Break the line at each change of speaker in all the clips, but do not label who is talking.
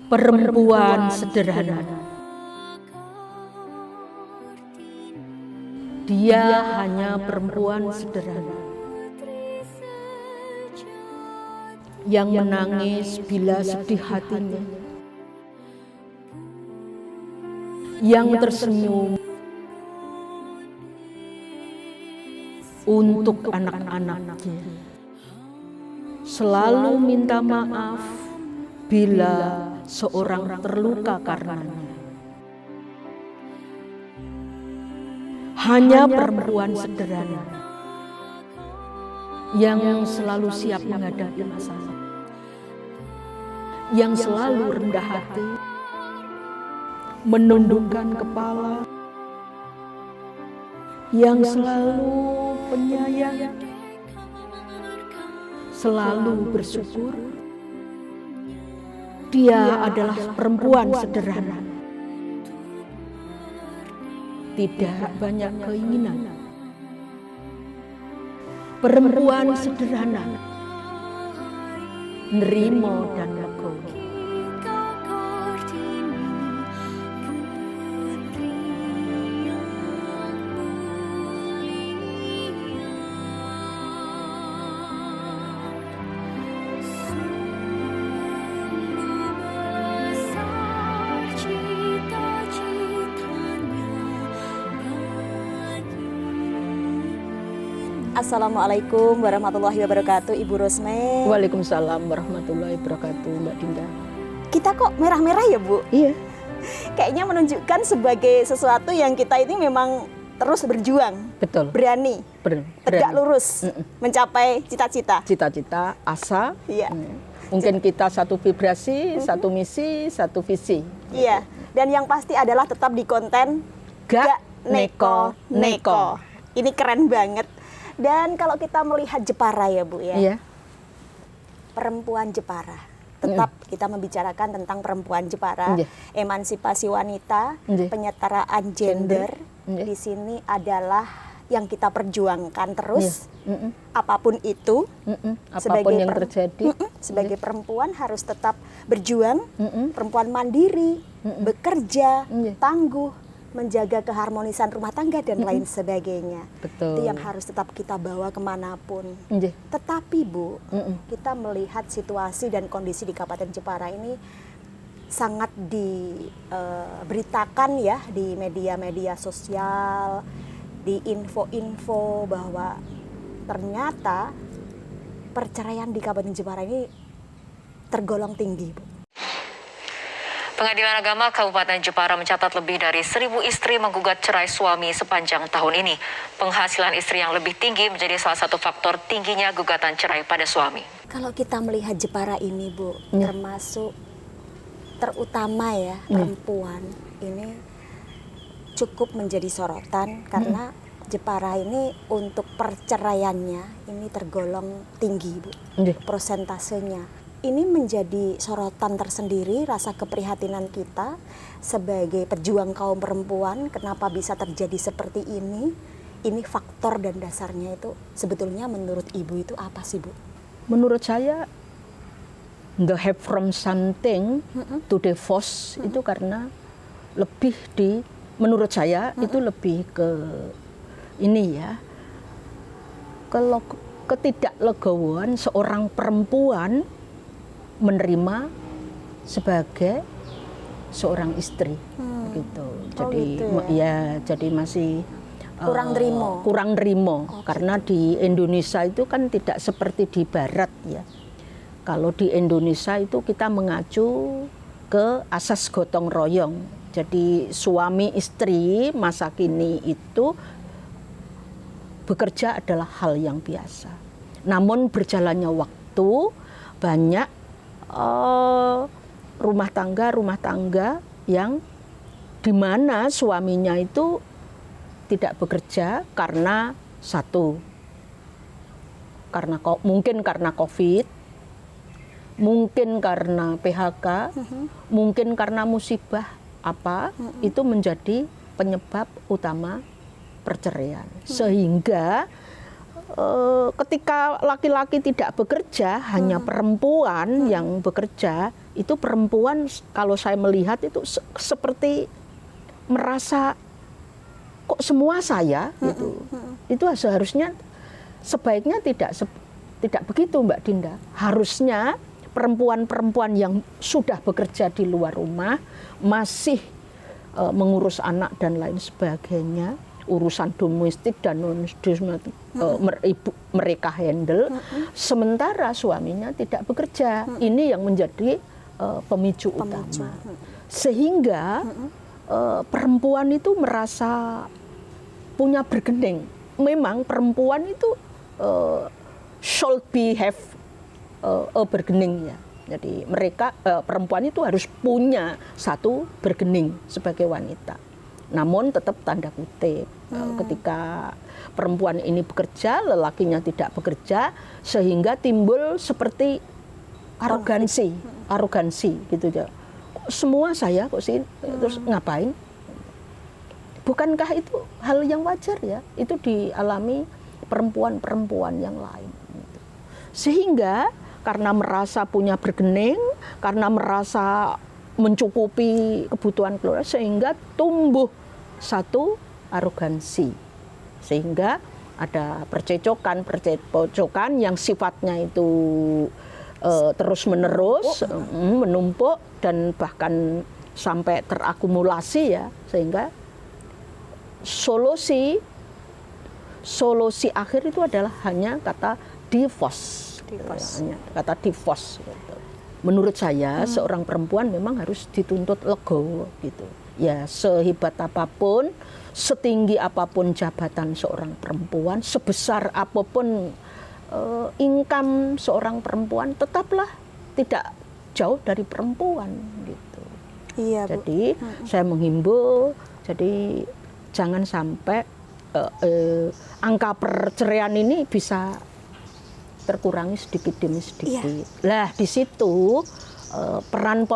Perempuan sederhana. Dia hanya perempuan sederhana yang menangis bila sedih hatinya, yang tersenyum untuk anak-anaknya, selalu minta maaf bila seorang terluka karenanya. Hanya perempuan sederhana yang selalu siap menghadapi masalah, yang selalu rendah hati, menundukkan kepala, yang selalu penyayang, selalu bersyukur. Dia adalah perempuan sederhana. Tidak banyak keinginan. Perempuan sederhana, nerimo dan legowo.
Assalamualaikum warahmatullahi wabarakatuh, Ibu Rosme.
Waalaikumsalam warahmatullahi wabarakatuh, Mbak Dinda.
Kita kok merah-merah ya, Bu?
Iya.
Kayaknya menunjukkan sebagai sesuatu yang kita ini memang terus berjuang.
Betul.
Berani. Tegak lurus. Mencapai cita-cita.
Cita-cita, asa.
Iya.
Mungkin kita satu vibrasi, satu misi, satu visi.
Iya. Dan yang pasti adalah tetap di konten
Gak
neko. Ini keren banget. Dan kalau kita melihat Jepara ya, Bu ya.
Iya.
Perempuan Jepara. Tetap kita membicarakan tentang perempuan Jepara, emansipasi wanita, penyetaraan gender. Di sini adalah yang kita perjuangkan terus. Apapun itu,
apapun yang terjadi,
sebagai perempuan harus tetap berjuang. Perempuan mandiri, bekerja, tangguh, menjaga keharmonisan rumah tangga dan lain sebagainya.
Betul.
Itu yang harus tetap kita bawa kemanapun. Tetapi Bu, kita melihat situasi dan kondisi di Kabupaten Jepara ini sangat diberitakan ya di media-media sosial, di info-info bahwa ternyata perceraian di Kabupaten Jepara ini tergolong tinggi, Bu.
Pengadilan Agama Kabupaten Jepara mencatat lebih dari 1.000 istri menggugat cerai suami sepanjang tahun ini. Penghasilan istri yang lebih tinggi menjadi salah satu faktor tingginya gugatan cerai pada suami.
Kalau kita melihat Jepara ini, Bu, termasuk terutama ya perempuan ini cukup menjadi sorotan karena Jepara ini untuk perceraiannya ini tergolong tinggi, Bu, prosentasenya. Ini menjadi sorotan tersendiri, rasa keprihatinan kita sebagai pejuang kaum perempuan, kenapa bisa terjadi seperti ini. Ini faktor dan dasarnya itu sebetulnya menurut Ibu itu apa sih, Bu?
Menurut saya, the have from something to divorce itu karena lebih menurut saya itu lebih ke ini ya, ketidaklegowoan seorang perempuan menerima sebagai seorang istri gitu. Jadi jadi masih kurang nerimo karena di Indonesia itu kan tidak seperti di barat ya. Kalau di Indonesia itu kita mengacu ke asas gotong royong. Jadi suami istri masa kini itu bekerja adalah hal yang biasa. Namun berjalannya waktu banyak rumah tangga yang dimana suaminya itu tidak bekerja karena mungkin karena COVID, mungkin karena PHK, mungkin karena musibah itu menjadi penyebab utama perceraian. Sehingga ketika laki-laki tidak bekerja, hanya perempuan yang bekerja, itu perempuan kalau saya melihat itu seperti merasa kok semua saya gitu. Itu seharusnya sebaiknya tidak begitu Mbak Dinda. Harusnya perempuan-perempuan yang sudah bekerja di luar rumah masih mengurus anak dan lain sebagainya, urusan domestik dan non domestik mereka handle, sementara suaminya tidak bekerja. Ini yang menjadi pemicu utama. Sehingga perempuan itu merasa punya bergening. Memang perempuan itu should be have a bergening ya. Jadi mereka perempuan itu harus punya satu bergening sebagai wanita. Namun tetap tanda kutip ketika perempuan ini bekerja, lelakinya tidak bekerja, sehingga timbul seperti arogansi gitu ya. Semua saya kok sih terus ngapain? Bukankah itu hal yang wajar ya? Itu dialami perempuan-perempuan yang lain. Sehingga karena merasa punya bergening, karena merasa mencukupi kebutuhan keluarga, sehingga tumbuh satu arogansi. Sehingga ada percecokan yang sifatnya itu terus-menerus, menumpuk dan bahkan sampai terakumulasi ya, sehingga solusi akhir itu adalah hanya kata divorce. Kata divorce gitu. Menurut saya seorang perempuan memang harus dituntut legowo gitu. Ya sehebat apapun, setinggi apapun jabatan seorang perempuan, sebesar apapun income seorang perempuan, tetaplah tidak jauh dari perempuan gitu.
Iya, Bu.
Jadi saya menghimbau, jadi jangan sampai angka perceraian ini bisa terkurangi sedikit demi sedikit.
Iya.
Lah di situ peran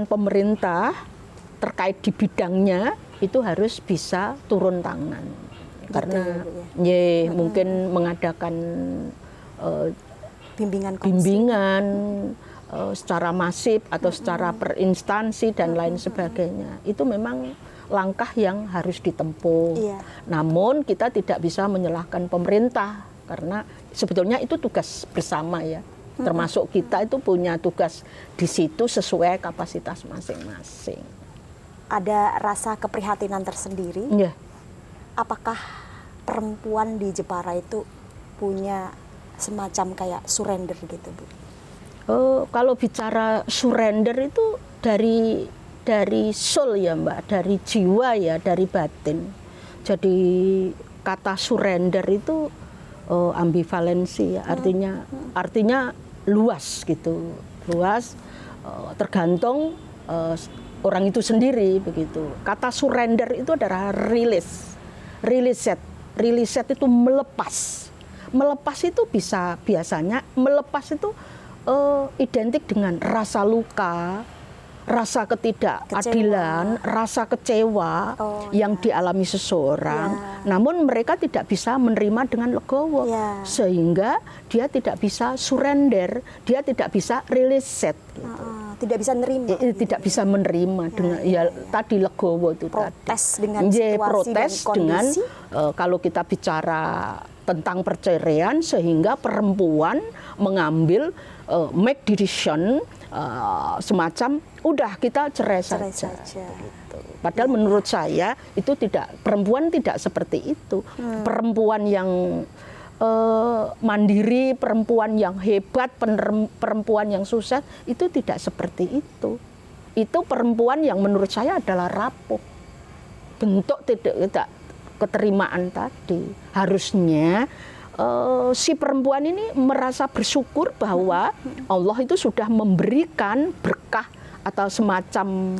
pemerintah terkait di bidangnya itu harus bisa turun tangan. Betul, karena ya. Mungkin mengadakan bimbingan secara masif atau secara perinstansi dan lain sebagainya. Itu memang langkah yang harus ditempuh. Iya. Namun kita tidak bisa menyalahkan pemerintah karena sebetulnya itu tugas bersama ya. Termasuk kita itu punya tugas di situ sesuai kapasitas masing-masing.
Ada rasa keprihatinan tersendiri.
Iya.
Apakah perempuan di Jepara itu punya semacam kayak surrender gitu, Bu?
Kalau bicara surrender itu dari soul ya Mbak, dari jiwa ya, dari batin. Jadi kata surrender itu ambivalensi ya, artinya luas gitu, luas tergantung orang itu sendiri begitu. Kata surrender itu adalah release itu melepas itu biasanya melepas itu identik dengan rasa luka, rasa ketidakadilan, rasa kecewa yang dialami seseorang. Namun mereka tidak bisa menerima dengan legowo, sehingga dia tidak bisa surrender, dia tidak bisa release set. Gitu.
Tidak bisa menerima.
Tidak bisa menerima dengan tadi legowo itu
protes
tadi.
Dengan situasi
protes
dan kondisi.
Dengan kalau kita bicara tentang perceraian, sehingga perempuan mengambil make decision semacam udah kita cerai saja. Gitu. Padahal menurut saya itu perempuan tidak seperti itu. Perempuan yang mandiri, perempuan yang hebat, perempuan yang sukses itu tidak seperti itu. Itu perempuan yang menurut saya adalah rapuh. Bentuk tidak keterimaan tadi. Harusnya si perempuan ini merasa bersyukur bahwa Allah itu sudah memberikan berkah atau semacam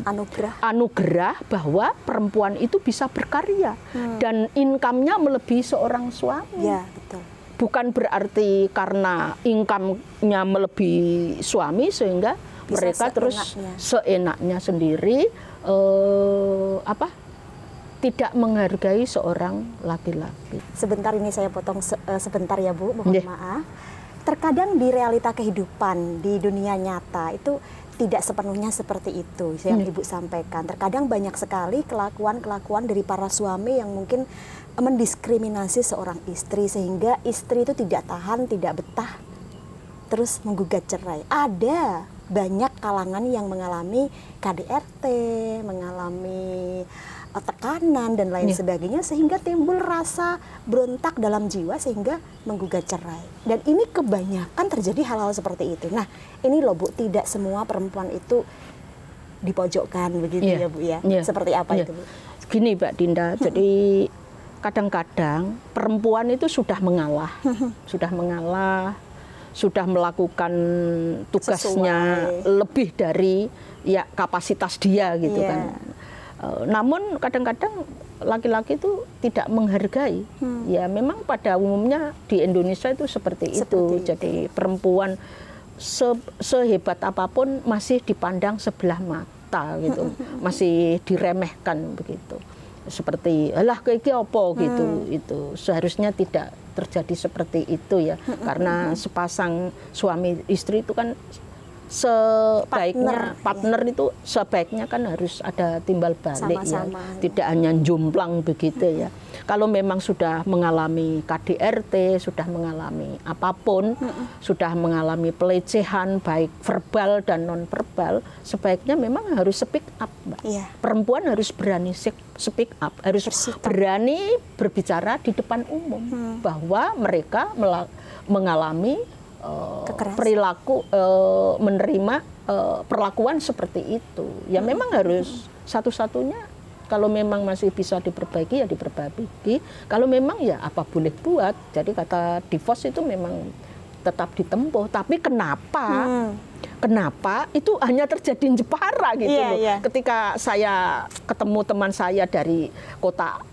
anugerah bahwa perempuan itu bisa berkarya dan income-nya melebihi seorang suami.
Ya, betul.
Bukan berarti karena income-nya melebihi suami sehingga bisa mereka terus seenaknya sendiri tidak menghargai seorang laki-laki.
Sebentar ini saya potong sebentar ya Bu, mohon maaf. Terkadang di realita kehidupan di dunia nyata itu tidak sepenuhnya seperti itu yang Ibu sampaikan. Terkadang banyak sekali kelakuan-kelakuan dari para suami yang mungkin mendiskriminasi seorang istri sehingga istri itu tidak tahan, tidak betah, terus menggugat cerai. Ada banyak kalangan yang mengalami KDRT, mengalami tekanan dan lain sebagainya sehingga timbul rasa berontak dalam jiwa sehingga menggugat cerai. Dan ini kebanyakan terjadi hal-hal seperti itu. Nah, ini loh Bu, tidak semua perempuan itu dipojokkan begitu ya Bu ya. Seperti apa itu Bu?
Gini Mbak Dinda, jadi kadang-kadang perempuan itu sudah mengalah, sudah melakukan tugasnya lebih dari ya kapasitas dia gitu kan. Namun kadang-kadang laki-laki itu tidak menghargai. Ya memang pada umumnya di Indonesia itu seperti itu. Jadi perempuan sehebat apapun masih dipandang sebelah mata gitu, masih diremehkan begitu. Seperti alah kayak apa gitu. Itu seharusnya tidak terjadi seperti itu ya. Karena sepasang suami istri itu kan sebaiknya partner itu sebaiknya kan harus ada timbal balik ya, tidak hanya jomplang begitu ya. Kalau memang sudah mengalami KDRT, sudah mengalami apapun, sudah mengalami pelecehan baik verbal dan non verbal, sebaiknya memang harus speak up, Mbak. Perempuan harus berani speak up, harus berani berbicara di depan umum bahwa mereka mengalami perilaku menerima perlakuan seperti itu. Ya memang harus satu-satunya kalau memang masih bisa diperbaiki ya diperbaiki. Kalau memang ya apa boleh buat. Jadi kata divorce itu memang tetap ditempuh. Tapi kenapa? Kenapa itu hanya terjadi di Jepara gitu loh. Ketika saya ketemu teman saya dari kota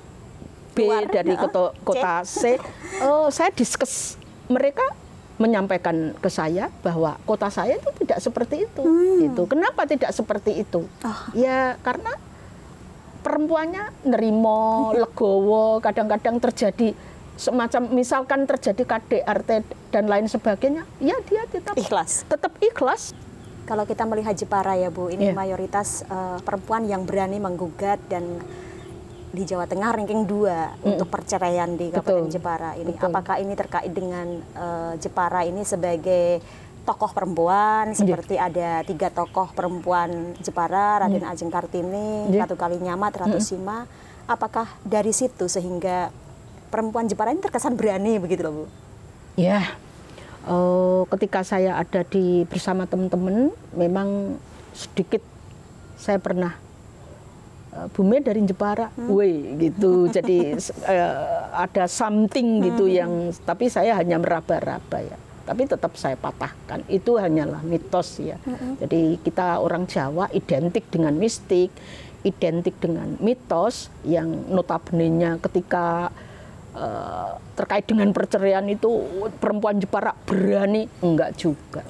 B, dari kota C, saya diskus, mereka menyampaikan ke saya bahwa kota saya itu tidak seperti itu. Gitu. Kenapa tidak seperti itu? Ya karena perempuannya nerimo, legowo, kadang-kadang terjadi semacam misalkan terjadi KDRT dan lain sebagainya, ya dia tetap ikhlas.
Kalau kita melihat Jepara ya Bu, ini mayoritas perempuan yang berani menggugat dan di Jawa Tengah ranking 2 untuk perceraian di Kabupaten Jepara ini. Apakah ini terkait dengan Jepara ini sebagai tokoh perempuan seperti ada 3 tokoh perempuan Jepara, Raden Ajeng Kartini, Ratu Kalinyamat, Ratu Sima. Apakah dari situ sehingga perempuan Jepara ini terkesan berani begitu loh Bu?
Ya, ketika saya ada bersama teman-teman, memang sedikit saya pernah Bume dari Jepara, gitu. Jadi ada something gitu yang, tapi saya hanya meraba-raba ya. Tapi tetap saya patahkan. Itu hanyalah mitos ya. Jadi kita orang Jawa identik dengan mistik, identik dengan mitos yang notabene-nya ketika terkait dengan perceraian itu perempuan Jepara berani, enggak juga.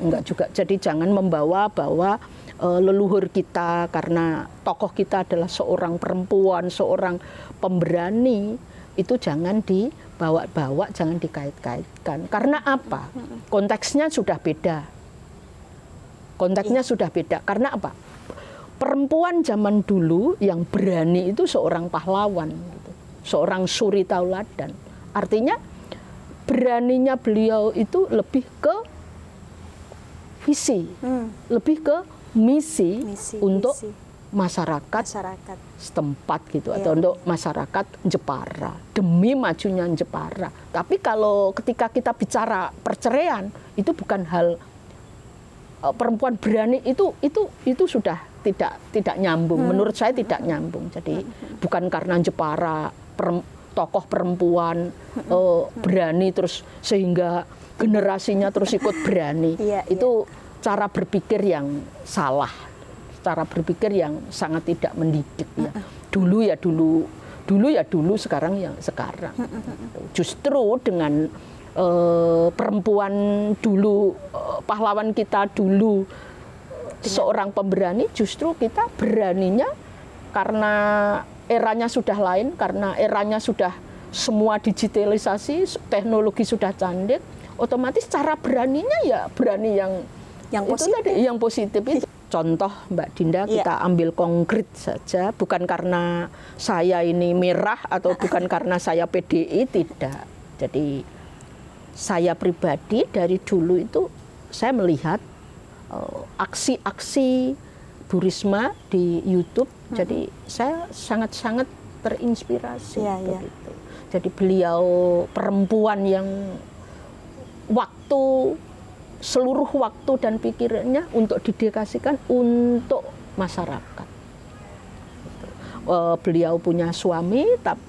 Jadi jangan membawa bahwa leluhur kita karena tokoh kita adalah seorang perempuan, seorang pemberani, itu jangan dibawa-bawa, jangan dikait-kaitkan. Karena apa? Konteksnya sudah beda. Karena apa? Perempuan zaman dulu yang berani itu seorang pahlawan, gitu. Seorang suri tauladan. Artinya beraninya beliau itu lebih ke visi, lebih ke misi untuk masyarakat setempat gitu, atau untuk masyarakat Jepara demi majunya Jepara. Tapi kalau ketika kita bicara perceraian itu bukan hal perempuan berani, itu sudah tidak nyambung. Menurut saya tidak nyambung. Jadi bukan karena Jepara tokoh perempuan berani terus sehingga generasinya terus ikut berani. Itu cara berpikir yang salah, cara berpikir yang sangat tidak mendidik ya. Dulu ya dulu, sekarang ya sekarang. Justru dengan perempuan dulu, pahlawan kita dulu, seorang pemberani, justru kita beraninya karena eranya sudah lain karena eranya sudah semua digitalisasi, teknologi sudah canggih, otomatis cara beraninya ya berani yang itu
positif.
tadi, yang positif itu. Contoh Mbak Dinda, kita ambil konkret saja, bukan karena saya ini merah atau bukan karena saya PDI, tidak. Jadi saya pribadi dari dulu itu saya melihat aksi-aksi Bu Risma di YouTube, jadi saya sangat-sangat terinspirasi. Begitu. Jadi beliau perempuan yang seluruh waktu dan pikirannya untuk didedikasikan untuk masyarakat. Beliau punya suami,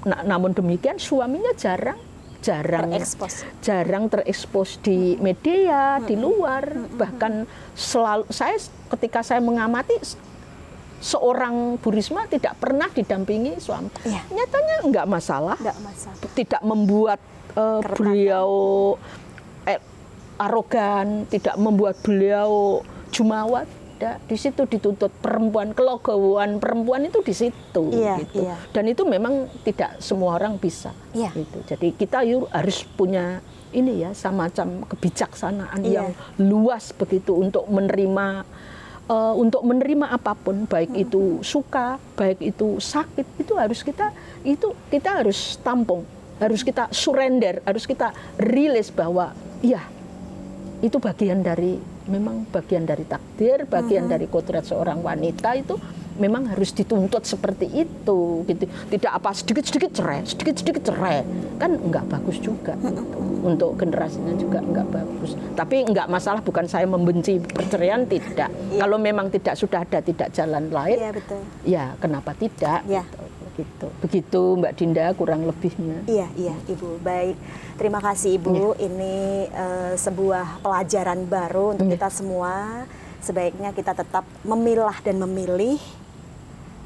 namun demikian suaminya jarang terekspos di media, di luar. Bahkan ketika saya mengamati seorang Bu Risma tidak pernah didampingi suami. Nyatanya enggak masalah. Tidak membuat beliau arogan, tidak membuat beliau jumawa. Di situ dituntut perempuan, kelegowoan perempuan itu di situ. Gitu. Dan itu memang tidak semua orang bisa. Gitu. Jadi kita harus punya ini ya, semacam kebijaksanaan yang luas begitu untuk menerima apapun, baik itu suka, baik itu sakit, itu kita harus tampung, harus kita surrender, harus kita rilis bahwa iya, itu bagian dari takdir, bagian dari kodrat seorang wanita, itu memang harus dituntut seperti itu gitu. Tidak apa sedikit-sedikit cerai, kan enggak bagus juga gitu. Untuk generasinya juga enggak bagus. Tapi enggak masalah, bukan saya membenci perceraian, tidak. Kalau memang sudah ada tidak jalan lain, ya kenapa tidak gitu. Begitu Mbak Dinda kurang lebihnya.
Iya Ibu, baik. Terima kasih Ibu. Ini sebuah pelajaran baru untuk kita semua. Sebaiknya kita tetap memilah dan memilih,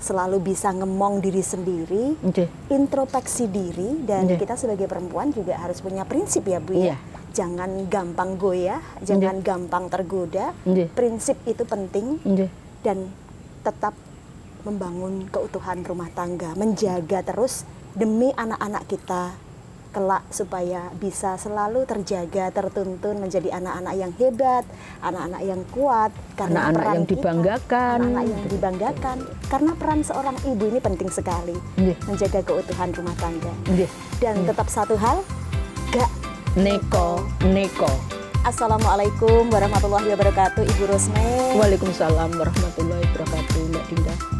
selalu bisa ngemong diri sendiri, introspeksi diri, dan kita sebagai perempuan juga harus punya prinsip ya Bu ya. Jangan gampang goyah, jangan gampang tergoda. Prinsip itu penting, dan tetap membangun keutuhan rumah tangga, menjaga terus demi anak-anak kita kelak supaya bisa selalu terjaga, tertuntun menjadi anak-anak yang hebat, anak-anak yang kuat, karena
anak-anak yang dibanggakan.
Anak-anak yang dibanggakan. Karena peran seorang ibu ini penting sekali, menjaga keutuhan rumah tangga. Dan tetap satu hal, gak neko. Assalamualaikum warahmatullahi wabarakatuh, Ibu Rosme.
Waalaikumsalam warahmatullahi wabarakatuh, Mbak Dinda.